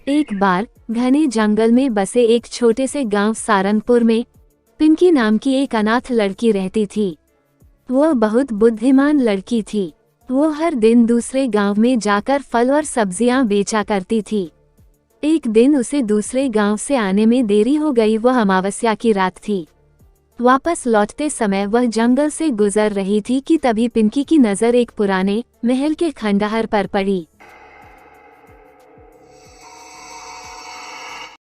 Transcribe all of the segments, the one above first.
एक बार घने जंगल में बसे एक छोटे से गांव सारंगपुर में पिंकी नाम की एक अनाथ लड़की रहती थी। वह बहुत बुद्धिमान लड़की थी। वो हर दिन दूसरे गांव में जाकर फल और सब्जियां बेचा करती थी। एक दिन उसे दूसरे गांव से आने में देरी हो गई। वह अमावस्या की रात थी। वापस लौटते समय वह जंगल से गुजर रही थी कि तभी पिंकी की नजर एक पुराने महल के खंडहर पर पड़ी।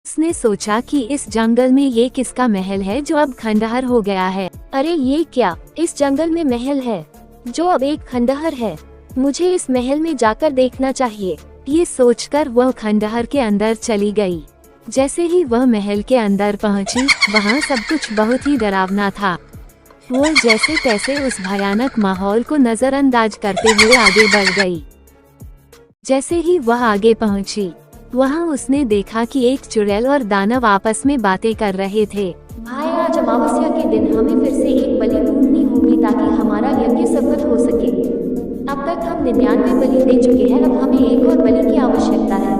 उसने सोचा कि इस जंगल में ये किसका महल है जो अब खंडहर हो गया है। अरे ये क्या, इस जंगल में महल है जो अब एक खंडहर है। मुझे इस महल में जाकर देखना चाहिए। ये सोचकर वह खंडहर के अंदर चली गई। जैसे ही वह महल के अंदर पहुंची, वहां सब कुछ बहुत ही डरावना था। वो जैसे तैसे उस भयानक माहौल को नजरअंदाज करते हुए आगे बढ़ गई। जैसे ही वह आगे पहुंची, वहां उसने देखा कि एक चुड़ैल और दानव आपस में बातें कर रहे थे। भाई, आज अमावस्या के दिन हमें फिर से एक बलि ढूंढनी होगी ताकि हमारा यज्ञ सफल हो सके। अब तक हम 99 बलि दे चुके हैं, अब हमें एक और बलि की आवश्यकता है।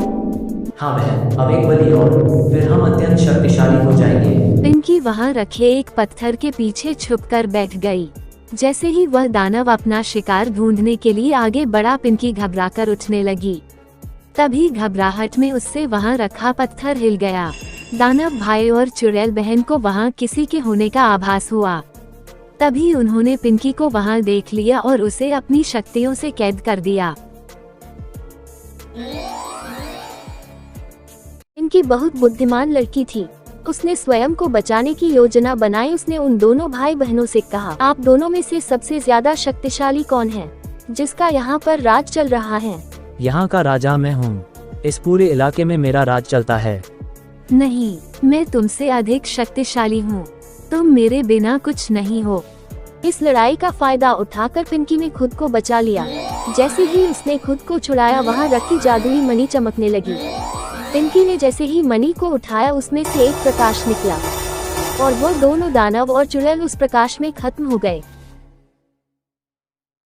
हाँ बहन, अब एक बलि और, फिर हम अत्यंत शक्तिशाली हो जाएंगे। पिंकी वहां रखे एक पत्थर के पीछे छुपकर बैठ गई। जैसे ही वह दानव अपना शिकार ढूंढने के लिए आगे बढ़ा, पिंकी घबराकर उठने लगी। तभी घबराहट में उससे वहां रखा पत्थर हिल गया। दानव भाई और चुड़ैल बहन को वहां किसी के होने का आभास हुआ। तभी उन्होंने पिंकी को वहां देख लिया और उसे अपनी शक्तियों से कैद कर दिया। पिंकी बहुत बुद्धिमान लड़की थी। उसने स्वयं को बचाने की योजना बनाई। उसने उन दोनों भाई बहनों से कहा, आप दोनों में से सबसे ज्यादा शक्तिशाली कौन है, जिसका यहाँ पर राज चल रहा है? यहाँ का राजा मैं हूँ। इस पूरे इलाके में मेरा राज चलता है। नहीं, मैं तुमसे अधिक शक्तिशाली हूँ। तुम मेरे बिना कुछ नहीं हो। इस लड़ाई का फायदा उठाकर पिंकी ने खुद को बचा लिया। जैसे ही उसने खुद को छुड़ाया, वहाँ रखी जादुई मणि चमकने लगी। पिंकी ने जैसे ही मणि को उठाया, उसमें से एक प्रकाश निकला और वो दोनों दानव और चुड़ैल उस प्रकाश में खत्म हो गए।